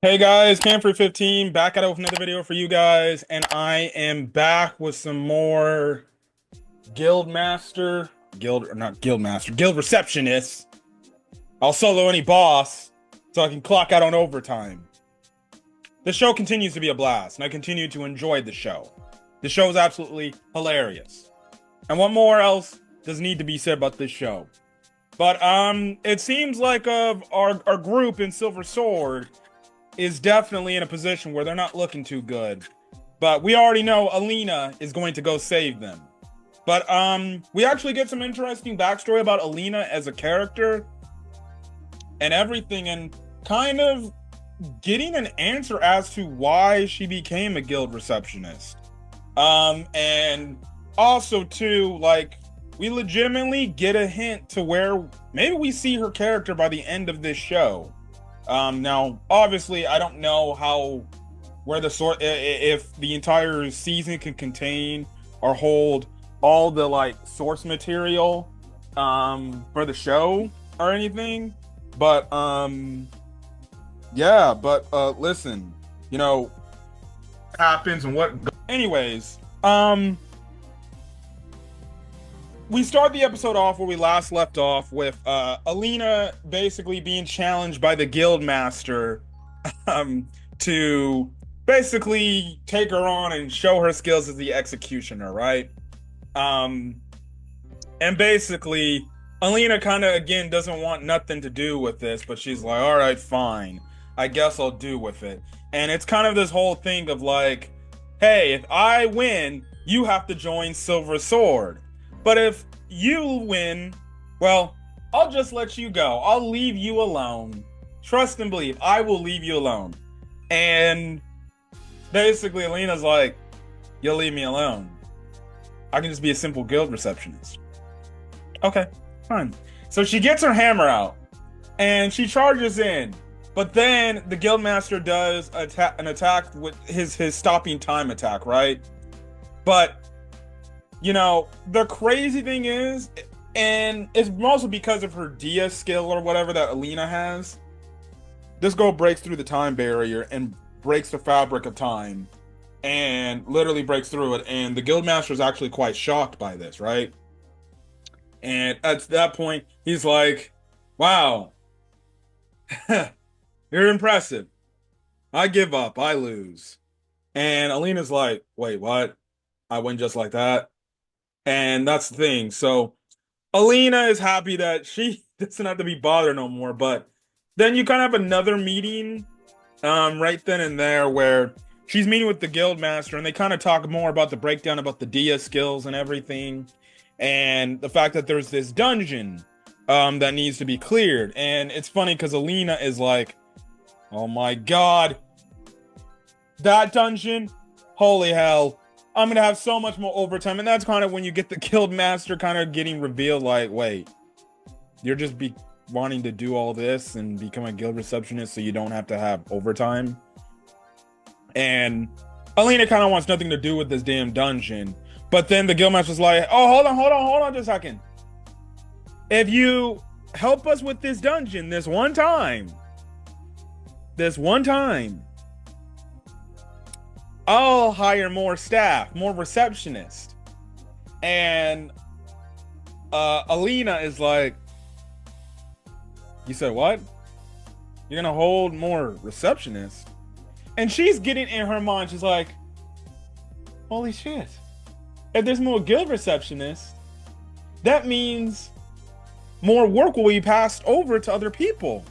Hey guys, Camfrey15 back at it with another video for you guys, and I am back with some more Guild Receptionist. I'll solo any boss so I can clock out on overtime. The show continues to be a blast, and I continue to enjoy the show. The show is absolutely hilarious. And what more else does need to be said about this show? But it seems like our group in Silver Sword is definitely in a position where they're not looking too good. But we already know Alina is going to go save them. But we actually get some interesting backstory about Alina as a character and everything, and kind of getting an answer as to why she became a guild receptionist. And also too, like, we legitimately get a hint to where maybe we see her character by the end of this show. Now, obviously, I don't know where the sort, if the entire season can contain or hold all the like source material, for the show or anything. But, yeah, but, listen, you know, happens and what, anyways, we start the episode off where we last left off with Alina basically being challenged by the guild master to basically take her on and show her skills as the executioner, right? And basically Alina kind of again doesn't want nothing to do with this, but she's like, all right, fine, I guess I'll do with it. And it's kind of this whole thing of like, hey, if I win, you have to join Silver Sword. But if you win, well, I'll just let you go. I'll leave you alone. Trust and believe, I will leave you alone. And basically, Alina's like, you'll leave me alone. I can just be a simple guild receptionist. Okay, fine. So she gets her hammer out, and she charges in. But then the guildmaster does an attack with his stopping time attack, right? But you know, the crazy thing is, and it's mostly because of her Dia skill or whatever that Alina has, this girl breaks through the time barrier and breaks the fabric of time and literally breaks through it. And the guildmaster is actually quite shocked by this, right? And at that point, he's like, wow, you're impressive. I give up. I lose. And Alina's like, wait, what? I win just like that? And that's the thing. So Alina is happy that she doesn't have to be bothered no more. But then you kind of have another meeting right then and there where she's meeting with the guild master, and they kind of talk more about the breakdown about the Dia skills and everything, and the fact that there's this dungeon that needs to be cleared. And it's funny because Alina is like, oh my god, that dungeon, holy hell, I'm gonna have so much more overtime. And that's kind of when you get the guild master kind of getting revealed, like, wait, you're just wanting to do all this and become a guild receptionist so you don't have to have overtime. And Alina kind of wants nothing to do with this damn dungeon. But then the guild master's like, oh, hold on just a second. If you help us with this dungeon this one time, I'll hire more staff, more receptionists. And Alina is like, you said what? You're gonna hold more receptionists? And she's getting in her mind, she's like, holy shit. If there's more guild receptionists, that means more work will be passed over to other people.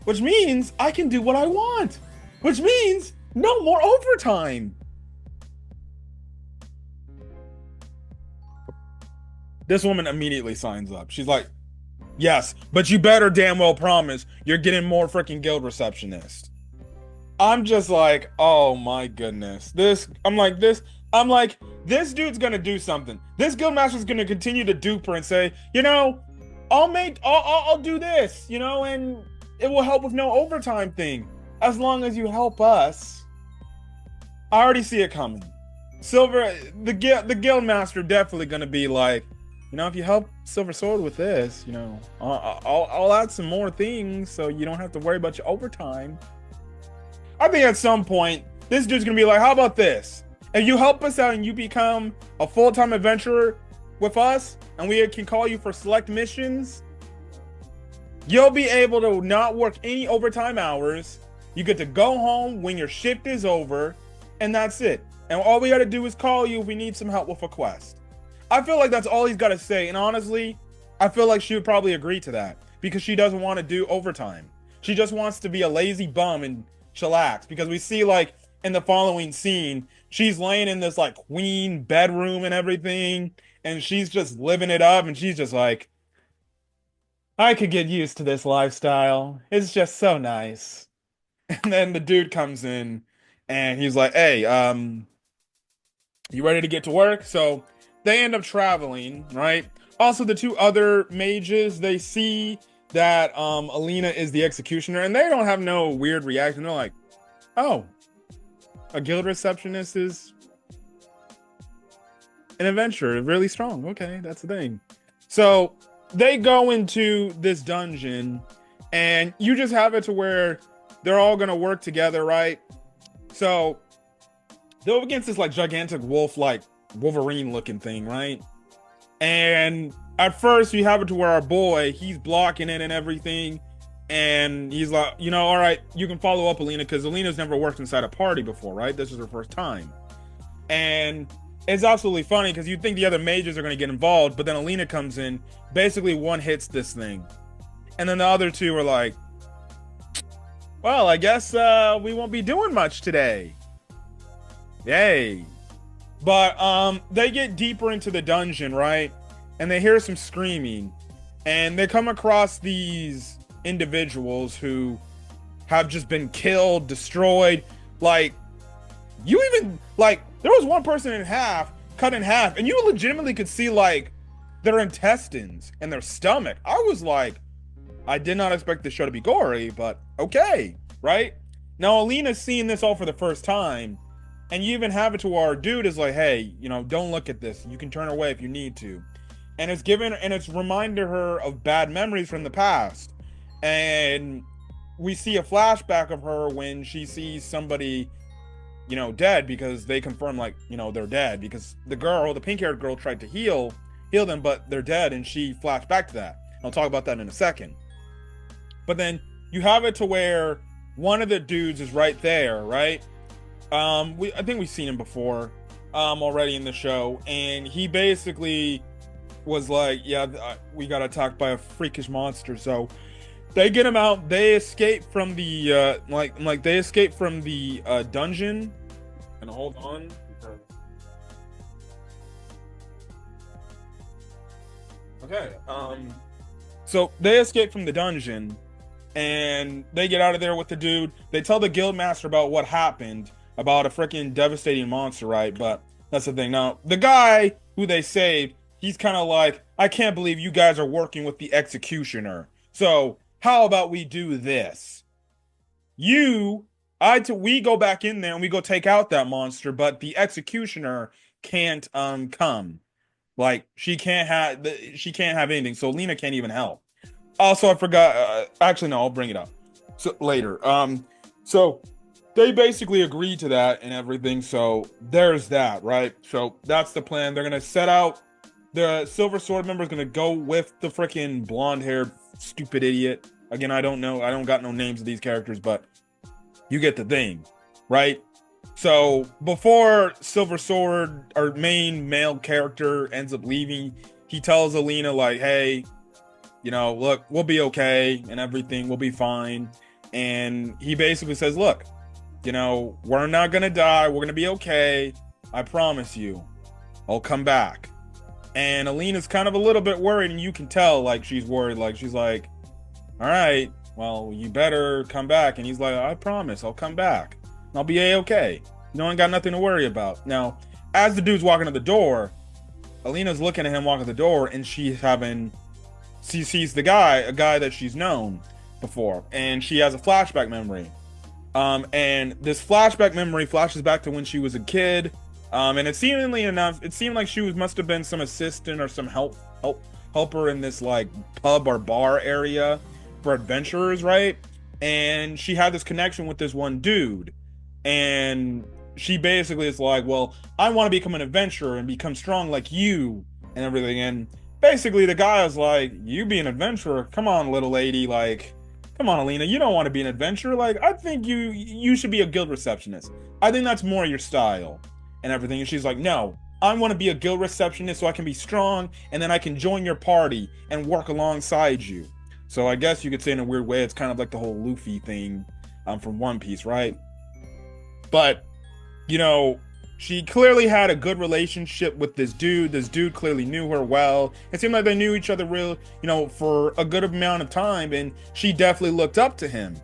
Which means I can do what I want. Which means no more overtime. This woman immediately signs up. She's like, yes, but you better damn well promise you're getting more freaking guild receptionists. I'm just like, oh my goodness. I'm like, this dude's gonna do something. This guildmaster's gonna continue to dupe her and say, you know, I'll do this, you know, and it will help with no overtime thing. As long as you help us. I already see it coming. The guild master definitely gonna be like, you know, if you help Silver Sword with this, you know, I'll add some more things so you don't have to worry about your overtime. I think at some point, this dude's gonna be like, how about this? If you help us out and you become a full-time adventurer with us, and we can call you for select missions, you'll be able to not work any overtime hours. You get to go home when your shift is over, and that's it. And all we gotta do is call you if we need some help with a quest. I feel like that's all he's gotta say. And honestly, I feel like she would probably agree to that because she doesn't want to do overtime. She just wants to be a lazy bum and chillax, because we see like in the following scene, she's laying in this like queen bedroom and everything, and she's just living it up, and she's just like, I could get used to this lifestyle. It's just so nice. And then the dude comes in and he's like, hey, you ready to get to work? So they end up traveling, right? Also, the two other mages, they see that Alina is the executioner, and they don't have no weird reaction. They're like, oh, a guild receptionist is an adventurer, really strong. Okay, that's the thing. So they go into this dungeon, and you just have it to where they're all gonna work together, right? So they're up against this like gigantic wolf, like Wolverine looking thing, right? And at first you have it to where our boy, he's blocking it and everything, and he's like, you know, all right, you can follow up Alina, because Alina's never worked inside a party before, right? This is her first time. And it's absolutely funny because you think the other mages are going to get involved, but then Alina comes in, basically one hits this thing, and then the other two are like, well, I guess we won't be doing much today. Yay. But they get deeper into the dungeon, right? And they hear some screaming, and they come across these individuals who have just been killed, destroyed. Like, you even, like, there was one person cut in half, and you legitimately could see like their intestines and their stomach. I was like, I did not expect this show to be gory, but okay, right? Now Alina's seeing this all for the first time, and you even have it to where our dude is like, hey, you know, don't look at this. You can turn away if you need to. And it's reminded her of bad memories from the past. And we see a flashback of her when she sees somebody, you know, dead, because they confirm, like, you know, they're dead because the pink-haired girl tried to heal them, but they're dead, and she flashed back to that. I'll talk about that in a second. But then you have it to where one of the dudes is right there, right? I think we've seen him before already in the show, and he basically was like, yeah, we got attacked by a freakish monster. So they get him out. They escape from the they escape from the dungeon. And hold on. Okay. So they escape from the dungeon, and they get out of there with the dude. They tell the guild master about what happened, about a freaking devastating monster, right? But that's the thing. Now, the guy who they saved, he's kind of like, I can't believe you guys are working with the executioner. So how about we do this? We go back in there and we go take out that monster, but the executioner can't come. Like, she can't have anything, so Lena can't even help. Also, I forgot. Actually, no, I'll bring it up later. So they basically agreed to that and everything. So there's that, right? So that's the plan. They're gonna set out. The Silver Sword member is gonna go with the freaking blonde-haired stupid idiot. Again, I don't know. I don't got no names of these characters, but you get the thing, right? So before Silver Sword, our main male character, ends up leaving, he tells Alina, like, hey, you know, look, we'll be okay and everything, we'll be fine. And he basically says, look, you know, we're not gonna die, we're gonna be okay, I promise you, I'll come back. And Alina's kind of a little bit worried, and you can tell, like, she's worried, like, she's like, all right, well, you better come back. And he's like, I promise, I'll come back. I'll be a-okay. No one got nothing to worry about. Now, as the dude's walking to the door, Alina's looking at him walking to the door, and she sees a guy that she's known before, and she has a flashback memory. And this flashback memory flashes back to when she was a kid. And it seemed like she must have been some assistant or some helper in this like pub or bar area for adventurers, right? and she had this connection with this one dude, and she basically is like, well, I want to become an adventurer and become strong like you and everything. And basically the guy is like, you be an adventurer? Come on, little lady, like, come on, Alina, you don't want to be an adventurer. Like, I think you should be a guild receptionist. I think that's more your style and everything. And she's like, no, I want to be a guild receptionist so I can be strong, and then I can join your party and work alongside you. So I guess you could say in a weird way, it's kind of like the whole Luffy thing from One Piece, right? But, you know, she clearly had a good relationship with this dude. This dude clearly knew her well. It seemed like they knew each other real, for a good amount of time, and she definitely looked up to him.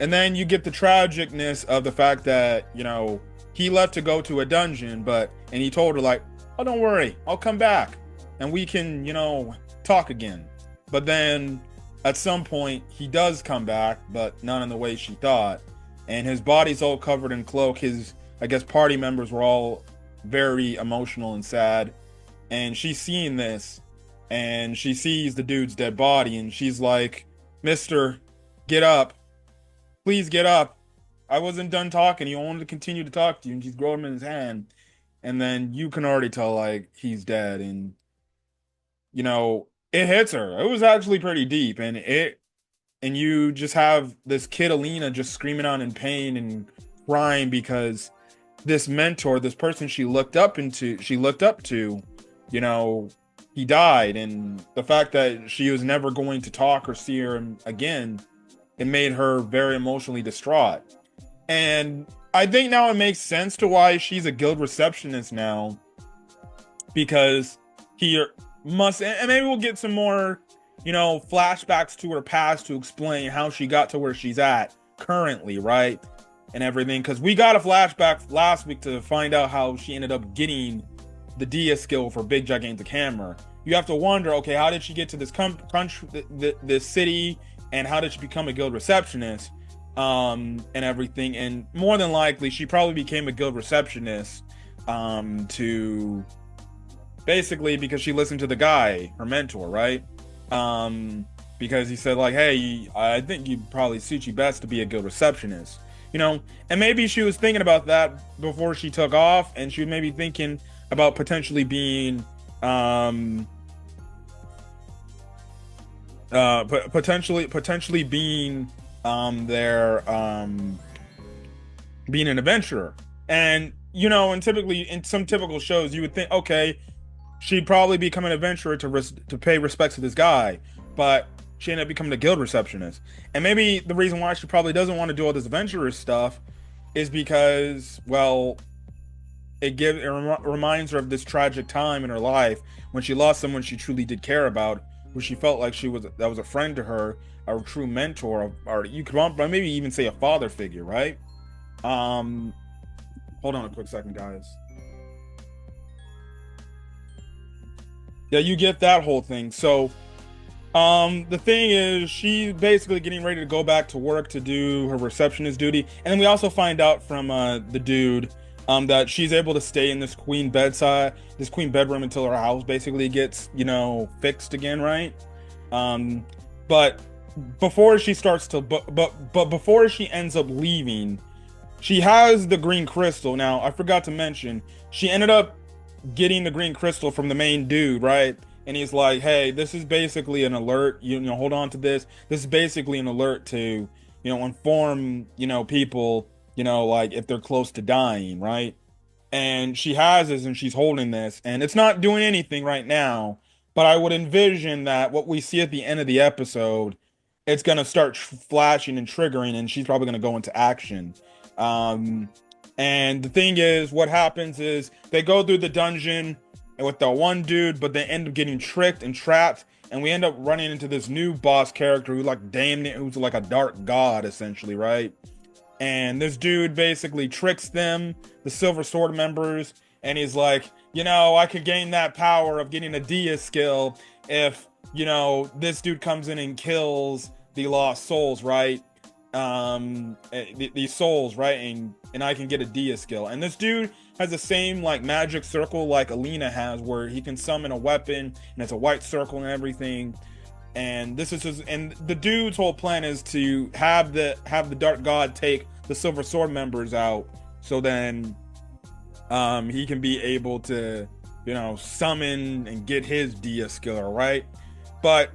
And then you get the tragicness of the fact that, he left to go to a dungeon, and he told her like, oh, don't worry, I'll come back and we can, talk again. But then at some point he does come back, but not in the way she thought. And his body's all covered in cloak. His, I guess, party members were all very emotional and sad. And she's seeing this, and she sees the dude's dead body, and she's like, Mister, get up. Please get up. I wasn't done talking. He wanted to continue to talk to you, and she's grabbing him in his hand. And then you can already tell, like, he's dead. And, it hits her. It was actually pretty deep. And you just have this kid, Alina, just screaming out in pain and crying because this mentor, this person she looked up to, he died. And the fact that she was never going to talk or see her again, it made her very emotionally distraught. And I think now it makes sense to why she's a guild receptionist now, because he must, and maybe we'll get some more, flashbacks to her past to explain how she got to where she's at currently, right? And everything, because we got a flashback last week to find out how she ended up getting the Dia skill for Big Gigantic Hammer. You have to wonder, okay, how did she get to this country, this city, and how did she become a guild receptionist? And everything. And more than likely she probably became a guild receptionist to basically because she listened to the guy, her mentor, right? Because he said like, hey, I think you'd probably suit you best to be a guild receptionist, and maybe she was thinking about that before she took off, and she was maybe thinking about potentially being potentially being being an adventurer. And and typically in some typical shows you would think, okay, she'd probably become an adventurer to pay respects to this guy, but she ended up becoming a guild receptionist. And maybe the reason why she probably doesn't want to do all this adventurer stuff is because, well, it reminds her of this tragic time in her life when she lost someone she truly did care about, who she felt like that was a friend to her, a true mentor, or you could maybe even say a father figure, right? Hold on a quick second, guys. Yeah, you get that whole thing. So the thing is, she's basically getting ready to go back to work to do her receptionist duty. And then we also find out from the dude that she's able to stay in this queen bedroom until her house basically gets, fixed again, right? But before she starts to, but before she ends up leaving, she has the green crystal. Now, I forgot to mention, she ended up getting the green crystal from the main dude, right? And he's like, hey, this is basically an alert, hold on to this. This is basically an alert to, inform, people, like if they're close to dying, right? And she has this and she's holding this, and it's not doing anything right now, but I would envision that what we see at the end of the episode, it's going to start flashing and triggering, and she's probably going to go into action. And the thing is, what happens is they go through the dungeon with the one dude, but they end up getting tricked and trapped, and we end up running into this new boss character who's like a dark god, essentially, right? And this dude basically tricks them, the Silver Sword members, and he's like, I could gain that power of getting a Dia skill if, this dude comes in and kills the lost souls, right? These souls, right? And I can get a Dia skill. And this dude has the same like magic circle like Alina has, where he can summon a weapon and it's a white circle and everything. And this is his, and the dude's whole plan is to have the Dark God take the Silver Sword members out, so then he can be able to, summon and get his Dia skiller, right? But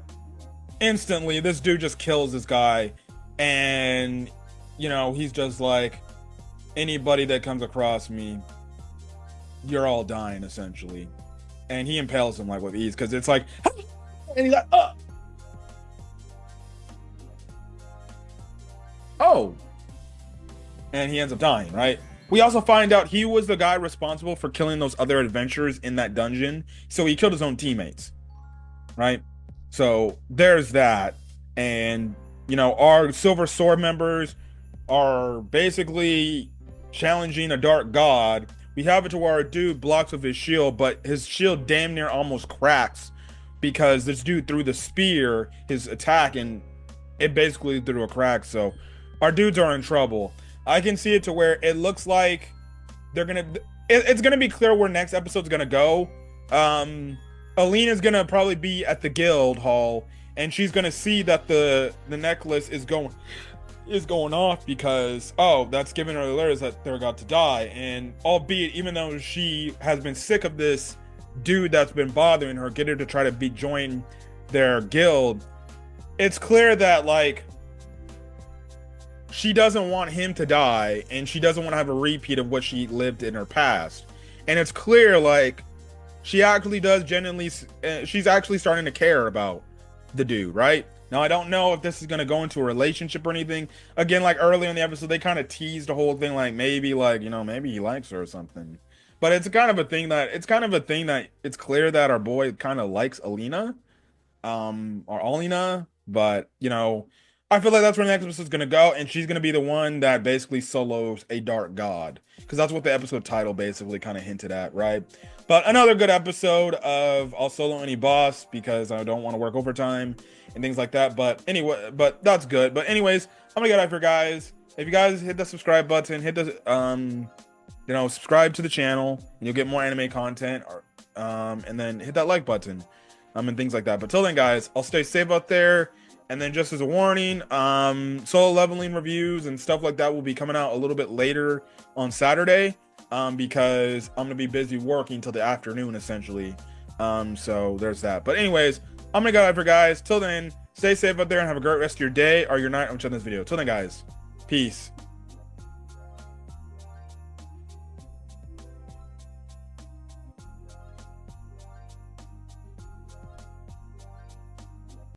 instantly this dude just kills this guy, and he's just like, anybody that comes across me, you're all dying essentially. And he impales him like with ease, because it's like, and he's like, oh, and he ends up dying, right? We also find out he was the guy responsible for killing those other adventurers in that dungeon, so he killed his own teammates, right? So there's that. And our Silver Sword members are basically challenging a Dark God. We have it to where our dude blocks with his shield, but his shield damn near almost cracks because this dude threw the spear, his attack, and it basically threw a crack. So our dudes are in trouble. I can see it to where it looks like it's gonna be clear where next episode's gonna go. Alina's gonna probably be at the guild hall, and she's gonna see that the necklace is going off, because that's giving her alerts that they're about to die. And albeit, even though she has been sick of this dude that's been bothering her, get her to try to join their guild, it's clear that like she doesn't want him to die, and she doesn't want to have a repeat of what she lived in her past. And it's clear like she actually does genuinely, she's actually starting to care about the dude, right? Now, I don't know if this is going to go into a relationship or anything. Again, like early in the episode, they kind of teased the whole thing, like maybe maybe he likes her or something. But it's kind of a thing that it's clear that our boy kind of likes Alina, or Alina. But I feel like that's where the next episode is going to go, and she's going to be the one that basically solos a Dark God, because that's what the episode title basically kind of hinted at, right? But another good episode of I'll solo any boss because I don't want to work overtime and things like that. But anyway, but that's good. But anyways, I'm gonna get out here, guys. If you guys hit the subscribe button, hit the subscribe to the channel, and you'll get more anime content, or and then hit that like button, and things like that. But till then, guys, I'll stay safe out there. And then just as a warning, solo leveling reviews and stuff like that will be coming out a little bit later on Saturday, because I'm gonna be busy working till the afternoon essentially. So there's that. But anyways, I'm gonna go out for guys. Till then, stay safe out there and have a great rest of your day or your night. I'm watching this video. Till then, guys, peace.